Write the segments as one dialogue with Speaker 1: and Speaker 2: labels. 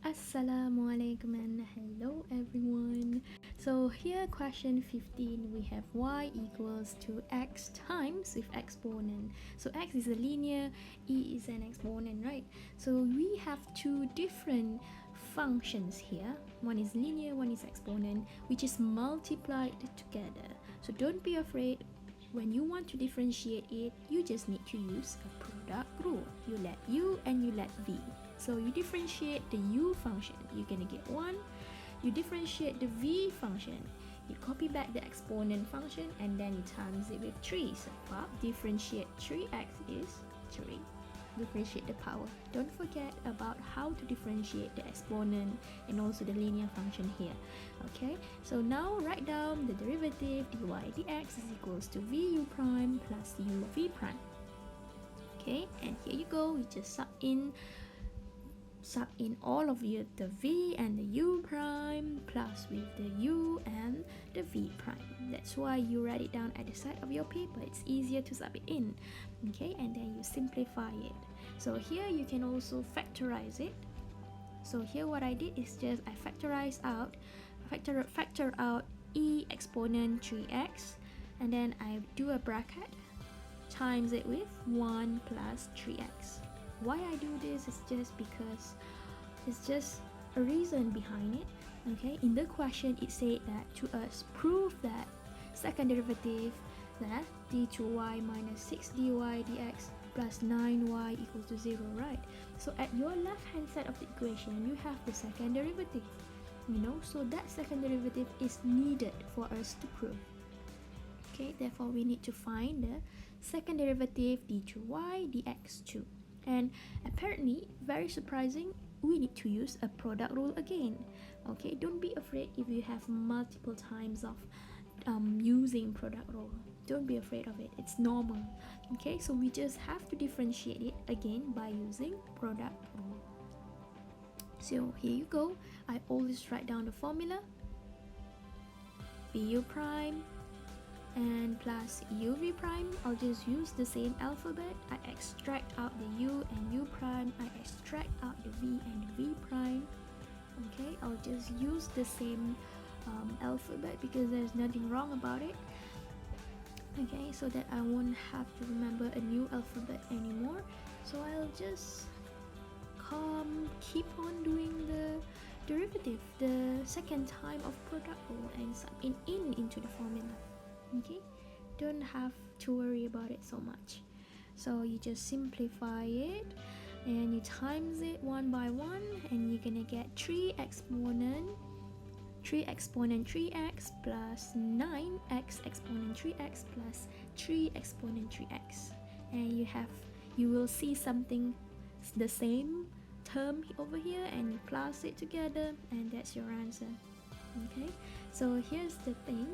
Speaker 1: Assalamualaikum and hello everyone. So here question 15 we have y equals to x times with exponent. So x is a linear, e is an exponent, right? So we have two different functions here. One is linear, one is exponent, which is multiplied together. So don't be afraid. When you want to differentiate it, you just need to use a product rule. You let u and you let v. So you differentiate the u function, you're gonna get 1. You differentiate the v function, you copy back the exponent function and then you times it with 3. So differentiate 3x is 3. Differentiate the power. Don't forget about how to differentiate the exponent and also the linear function here. Okay, so now write down the derivative dy dx is equals to vu prime plus uv prime. Okay, and here you go, you just sub in all of you, the v and the u prime plus with the u and the v prime. That's why you write it down at the side of your paper. It's easier to sub it in. Okay, and then you simplify it. So here you can also factorize it. So here what I did is just I factor out e exponent 3x, and then I do a bracket times it with 1 plus 3x. Why I do this is just because it's just a reason behind it. Okay, in the question it said that to us prove that second derivative, that d2y minus 6 dy dx plus 9y equals to 0, right? So at your left hand side of the equation you have the second derivative, so that second derivative is needed for us to prove. Okay, therefore we need to find the second derivative d2y dx2. And apparently, very surprising, we need to use a product rule again. Okay, don't be afraid if you have multiple times of using product rule. Don't be afraid of it, it's normal. Okay, so we just have to differentiate it again by using product rule. So here you go, I always write down the formula. vu prime and plus uv prime, I'll just use the same alphabet. I extract out the u and u prime, I extract out the v and v prime. Okay, I'll just use the same alphabet because there's nothing wrong about it. Okay, so that I won't have to remember a new alphabet anymore. So I'll just keep on doing the derivative the second time of product rule and sub in into the formula. Okay, don't have to worry about it so much. So you just simplify it and you times it 1 by 1 and you're gonna get 3 exponent 3x plus 9x exponent 3x plus 3 exponent 3x, and you will see something the same term over here and you plus it together and that's your answer. Okay, so here's the thing.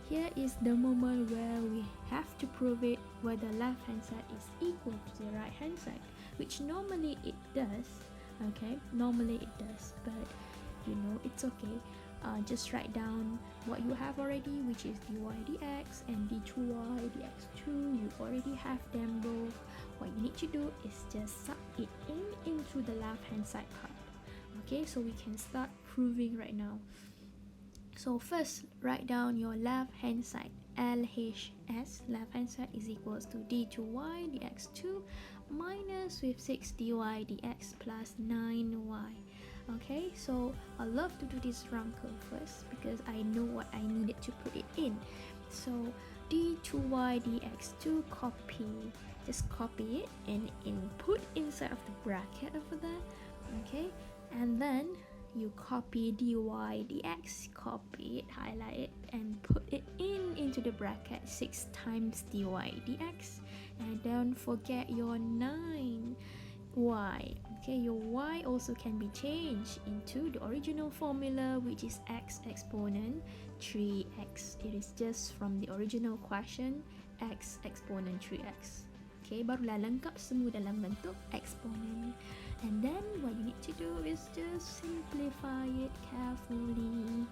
Speaker 1: Here is the moment where we have to prove it whether left hand side is equal to the right hand side, which normally it does. Okay, normally it does, but it's okay. Just write down what you have already, which is dy dx and d2y dx2. You already have them both. What you need to do is just sub it into the left hand side part. Okay, so we can start proving right now. So first, write down your left hand side. LHS, left hand side, is equals to d2y dx2 minus with 6 dy dx plus 9y. Okay, so I love to do this round curve first because I know what I needed to put it in. So d2y dx2, just copy it and input inside of the bracket over there. Okay, and then you copy dy dx, copy it, highlight it and put it into the bracket 6 times dy dx, and don't forget your 9y. Okay, your y also can be changed into the original formula, which is x exponent 3x. It is just from the original question, x exponent 3x. Okay, barulah lengkap semua dalam bentuk exponent. And then what you need to do is just simplify it carefully.